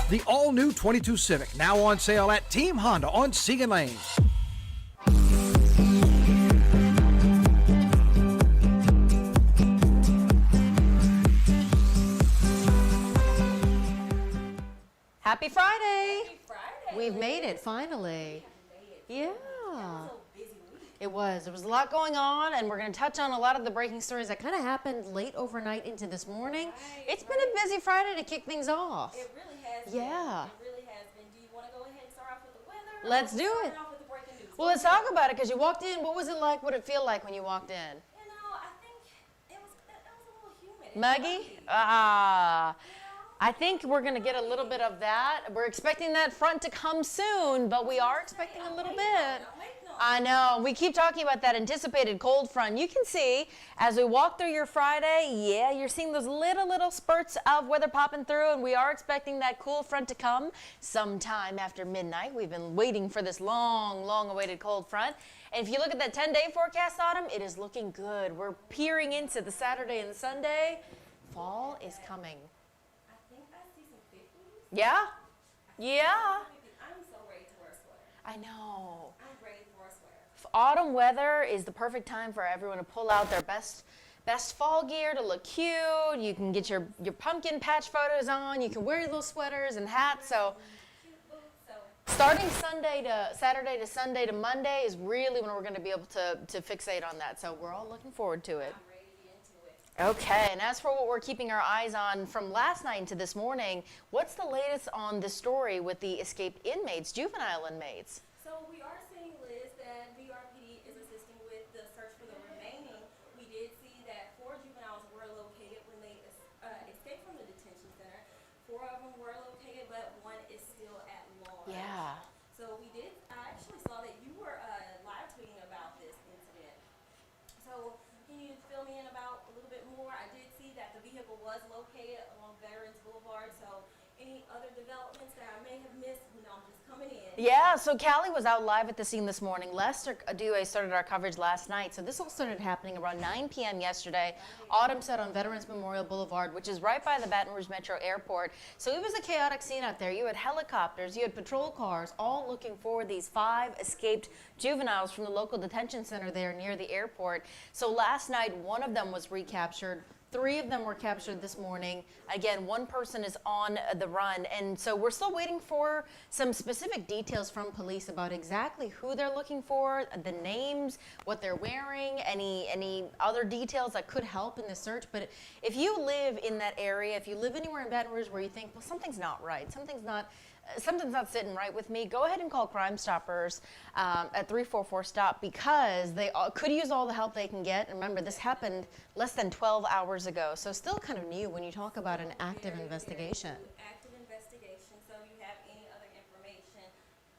The all-new 22 Civic, now on sale at Team Honda on Siegen Lane. Happy Friday! Happy Friday! We've made it, finally. Yeah. It was a busy week. It was. There was a lot going on, and we're going to touch on a lot of the breaking stories that kind of happened late overnight into this morning. It's been a busy Friday to kick things off. It really has Yeah. been. It really has been. Do you want to go ahead and start off with the weather? Let's do it. Start off with the breaking news. Well, let's talk about it, because you walked in. What was it like? What did it feel like when you walked in? You know, I think it was a little humid. Muggy? I think we're going to get a little bit of that. We're expecting that front to come soon, but we are expecting a little bit. I know. We keep talking about that anticipated cold front. You can see as we walk through your Friday, yeah, you're seeing those little spurts of weather popping through, and we are expecting that cool front to come sometime after midnight. We've been waiting for this long awaited cold front. And if you look at that 10-day forecast, Autumn, it is looking good. We're peering into the Saturday and Sunday. Fall is coming. Yeah? Yeah. I'm so ready to wear a sweater. I know. I'm ready for a sweater. Autumn weather is the perfect time for everyone to pull out their best fall gear to look cute. You can get your pumpkin patch photos on. You can wear your little sweaters and hats. So starting Saturday to Sunday to Monday is really when we're going to be able to fixate on that. So we're all looking forward to it. Okay, and as for what we're keeping our eyes on from last night into this morning, what's the latest on this story with the escaped inmates, juvenile inmates? So we are seeing, Liz, that BRPD is assisting with the search for the remaining. We did see that 4 juveniles were located when they escaped from the detention center. 4 of them were located, but 1 is still at large. Yeah. So I actually saw that you were live tweeting about this incident. So can you fill me in about a little bit more? I did see that the vehicle was located along Veterans Boulevard. So any other developments that I may have missed? I'm just coming in. Yeah, so Callie was out live at the scene this morning. Lester Adue started our coverage last night. So this all started happening around 9 p.m. yesterday. Autumn said on Veterans Memorial Boulevard, which is right by the Baton Rouge Metro Airport. So it was a chaotic scene out there. You had helicopters, you had patrol cars, all looking for these 5 escaped juveniles from the local detention center there near the airport. So last night, 1 of them was recaptured. 3 of them were captured this morning. Again, 1 person is on the run. And so we're still waiting for some specific details from police about exactly who they're looking for, the names, what they're wearing, any other details that could help in the search. But if you live in that area, if you live anywhere in Baton Rouge where you think, well, something's not right, something's not sitting right with me, go ahead and call Crime Stoppers at 344-STOP because they could use all the help they can get. And remember, this happened less than 12 hours ago, so still kind of new when you talk about an active investigation. Active investigation. So if you have any other information,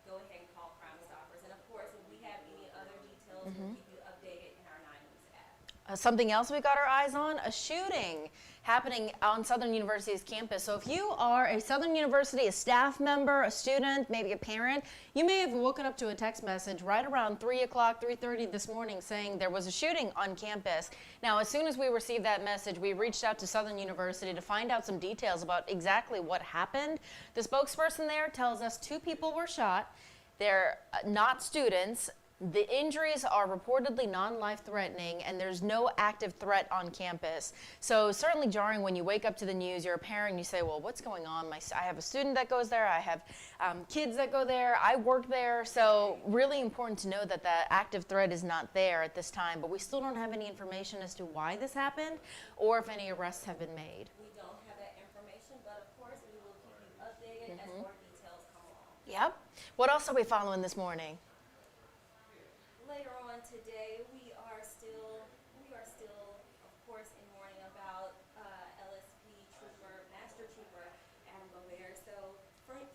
go ahead and call Crime Stoppers. And of course, if we have any other details, we'll keep you updated in our 9 News app. Something else we got our eyes on, a shooting happening on Southern University's campus. So if you are a Southern University, a staff member, a student, maybe a parent, you may have woken up to a text message right around 3 o'clock, 3:30 this morning saying there was a shooting on campus. Now, as soon as we received that message, we reached out to Southern University to find out some details about exactly what happened. The spokesperson there tells us 2 people were shot. They're not students. The injuries are reportedly non-life-threatening, and there's no active threat on campus. So certainly jarring when you wake up to the news, you're a parent, and you say, well, what's going on? I have a student that goes there. I have kids that go there. I work there. So really important to know that the active threat is not there at this time, but we still don't have any information as to why this happened or if any arrests have been made. We don't have that information, but of course, we will keep you updated as more details come along. Yep. What else are we following this morning? Later on today, we are still, of course, in mourning about LSP Trooper, Master Trooper Adam Gobert. So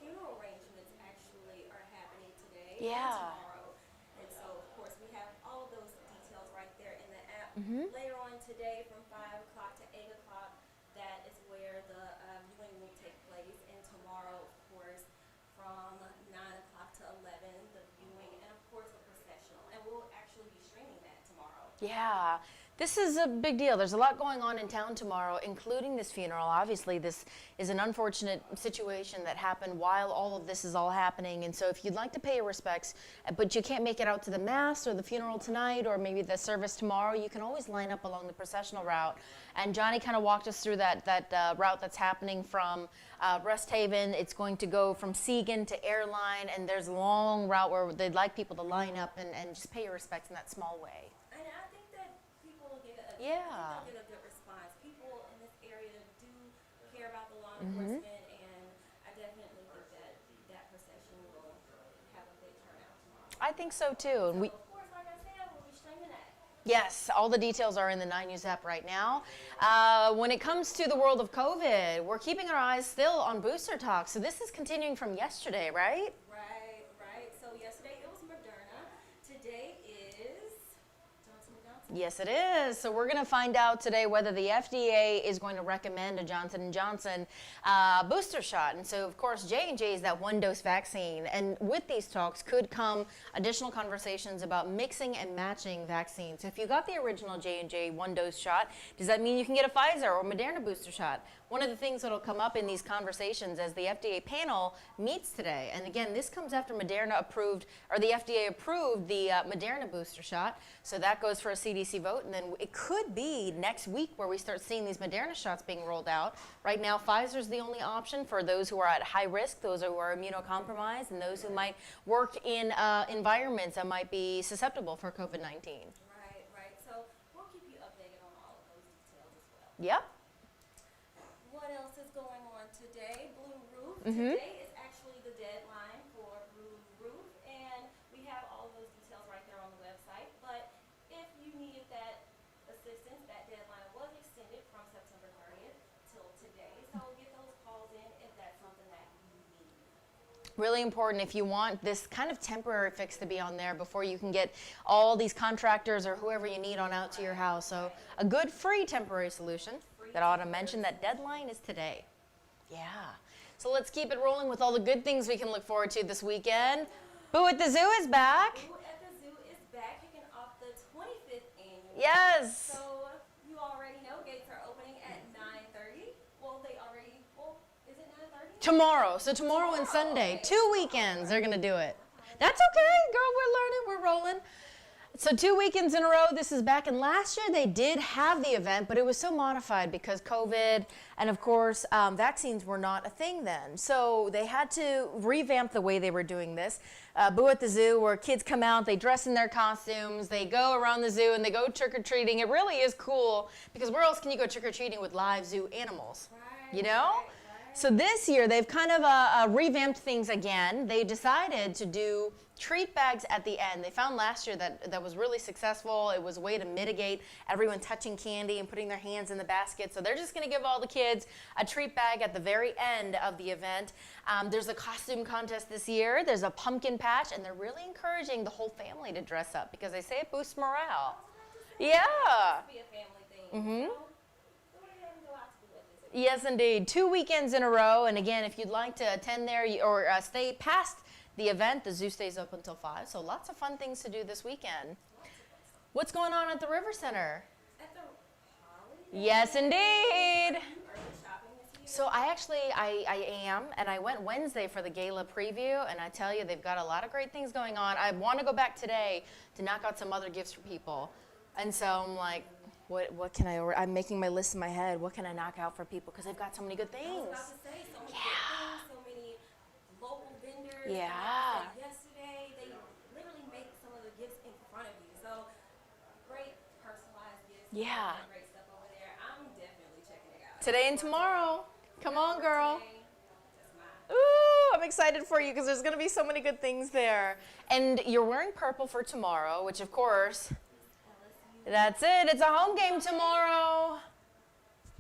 funeral arrangements actually are happening today and tomorrow. And so, of course, we have all of those details right there in the app. Later on today, from 5 o'clock to 8 o'clock, that is where the viewing will take place. And tomorrow, of course, from 9 o'clock to 11, the viewing, and of course, the processional. And we'll actually be streaming that tomorrow. Yeah. This is a big deal. There's a lot going on in town tomorrow, including this funeral. Obviously, this is an unfortunate situation that happened while all of this is all happening. And so if you'd like to pay your respects, but you can't make it out to the Mass or the funeral tonight or maybe the service tomorrow, you can always line up along the processional route. And Johnny kind of walked us through that route that's happening from Rest Haven. It's going to go from Seagan to Airline, and there's a long route where they'd like people to line up and just pay your respects in that small way. And I think that people will get a, Yeah. I think they'll get a good response. People in this area do care about the law enforcement, and I definitely think that that procession will have a big turnout tomorrow. I think so too. And we, Of course, like I said, we'll be streaming that. yes, all the details are in the 9 News app right now. When it comes to the world of COVID, we're keeping our eyes still on booster talk. So this is continuing from yesterday, right? Right. So yesterday it was Moderna. Today is Johnson & Johnson. Yes, it is. So we're going to find out today whether the FDA is going to recommend a Johnson & Johnson booster shot. And so, of course, J&J is that one-dose vaccine. And with these talks could come additional conversations about mixing and matching vaccines. So if you got the original J&J one-dose shot, does that mean you can get a Pfizer or Moderna booster shot? One of the things that will come up in these conversations as the FDA panel meets today, and again, this comes after Moderna approved, or the FDA approved the Moderna booster shot, so that goes for a CDC vote, and then it could be next week where we start seeing these Moderna shots being rolled out. Right now, Pfizer's the only option for those who are at high risk, those who are immunocompromised, and those who might work in environments that might be susceptible for COVID-19. Right. So we'll keep you updated on all of those details as well. Yep. What else is going on today? Blue Roof. Today is actually the deadline for Blue Roof, and we have all of those details right there on the website. But if you needed that assistance, that deadline was extended from September 30th till today. So get those calls in if that's something that you need. Really important if you want this kind of temporary fix to be on there before you can get all these contractors or whoever you need on out to your house. So a good free temporary solution that Autumn mentioned. That deadline is today. Yeah. So let's keep it rolling with all the good things we can look forward to this weekend. Boo at the Zoo is back. Boo at the Zoo is back, kicking off the 25th annual. Yes. So you already know gates are opening at 9:30. Is it 9:30? Tomorrow. So tomorrow and Sunday. Okay. 2 weekends they're going to do it. That's okay, girl. We're learning. We're rolling. So 2 weekends in a row, this is back. And last year they did have the event, but it was so modified because COVID and, of course, vaccines were not a thing then. So they had to revamp the way they were doing this. Boo at the Zoo, where kids come out, they dress in their costumes, they go around the zoo and they go trick-or-treating. It really is cool because where else can you go trick-or-treating with live zoo animals? Right, You know? right. So this year, they've kind of revamped things again. They decided to do treat bags at the end. They found last year that was really successful. It was a way to mitigate everyone touching candy and putting their hands in the basket. So they're just going to give all the kids a treat bag at the very end of the event. There's a costume contest this year. There's a pumpkin patch, and they're really encouraging the whole family to dress up because they say it boosts morale. Yeah. Be a family thing. So go ahead and go out to Boo at the Zoo. Yes, indeed. 2 weekends in a row. And again, if you'd like to attend there or stay past the event, the zoo stays up until 5. So lots of fun things to do this weekend. What's going on at the River Center? At the Holiday. Yes, indeed. Are you shopping this year? So I am, and I went Wednesday for the gala preview, and I tell you, they've got a lot of great things going on. I want to go back today to knock out some other gifts for people. And so I'm like, what can I order? I'm making my list in my head. What can I knock out for people? Because they've got so many good I was things. about to say, so many good things, so many local vendors. Yeah. And like I said yesterday, they literally make some of the gifts in front of you. So great personalized gifts. Yeah. Great stuff over there. I'm definitely checking it out. Today and tomorrow. Come on, girl. Today, that's mine. Ooh, I'm excited for you because there's going to be so many good things there. And you're wearing purple for tomorrow, which, of course, that's it. It's a home game tomorrow.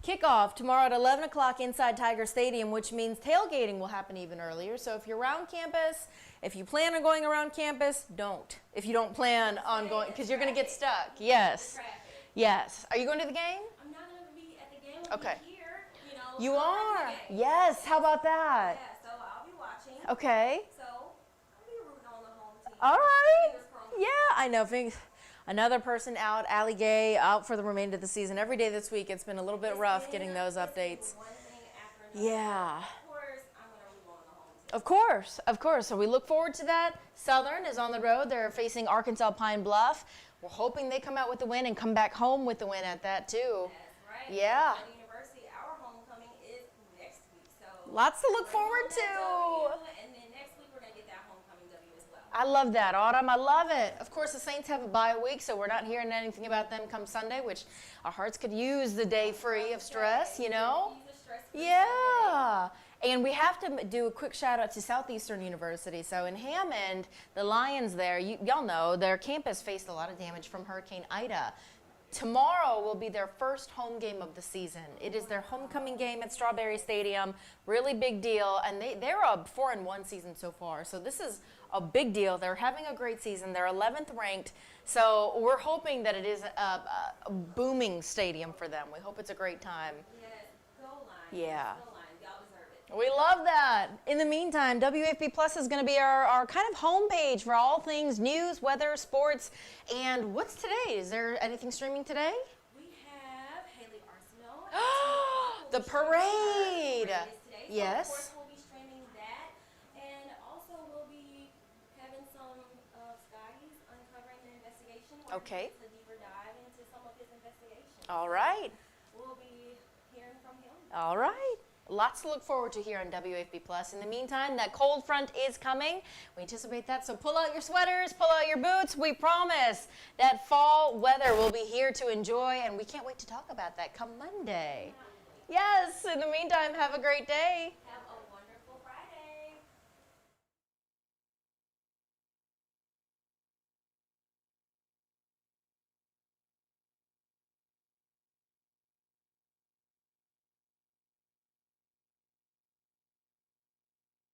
Kickoff tomorrow at 11 o'clock inside Tiger Stadium, which means tailgating will happen even earlier. So if you're around campus, if you plan on going around campus, don't. If you don't plan on going, because you're going to get stuck. Yes. Traffic. Yes. Are you going to the game? I'm not going to be at the game. I'll Okay. be here, you know. You celebrating are? the game. Yes. How about that? Yeah, so I'll be watching. Okay. So I'll be rooting on the home team. All right. Fingers crossed. Yeah, I know. Another person out, Allie Gay, out for the remainder of the season. Every day this week, it's been a little bit rough getting those updates. One thing after another. Yeah. Of course, I'm going to move on the home team. Of course, of course. So we look forward to that. Southern is on the road. They're facing Arkansas Pine Bluff. We're hoping they come out with the win and come back home with the win at that, too. That's right. Yeah. At University, our homecoming is next week. So Lots to look bring home forward that to. W, and then next week, we're going to get that homecoming W as well. I love that, Autumn. I love it. Of course, the Saints have a bye week, so we're not hearing anything about them come Sunday, which our hearts could use the day free of stress, you know? Use a stress-free Yeah. And we have to do a quick shout out to Southeastern University. So in Hammond, the Lions there, y'all know their campus faced a lot of damage from Hurricane Ida. Tomorrow will be their first home game of the season. It is their homecoming game at Strawberry Stadium. Really big deal. And they're a 4-1 season so far. So this is a big deal. They're having a great season. They're 11th ranked. So we're hoping that it is a booming stadium for them. We hope it's a great time. Yes, go Lions. Yeah. Go Lions. Y'all deserve it. We love that. In the meantime, WAFB Plus is going to be our kind of homepage for all things news, weather, sports. And what's today? Is there anything streaming today? We have Haley Arsenault. at 2 o'clock. The We'll be streaming parade. her is today. So Yes. of course, we'll be streaming that. And also, we'll be having some of Scotty's uncovering the investigation. Where Okay. he takes a deeper dive into some of his investigations. All right. We'll be hearing from him. All right. Lots to look forward to here on WAFB Plus. In the meantime, that cold front is coming. We anticipate that, so pull out your sweaters, pull out your boots. We promise that fall weather will be here to enjoy, and we can't wait to talk about that come Monday. Yes, in the meantime, have a great day.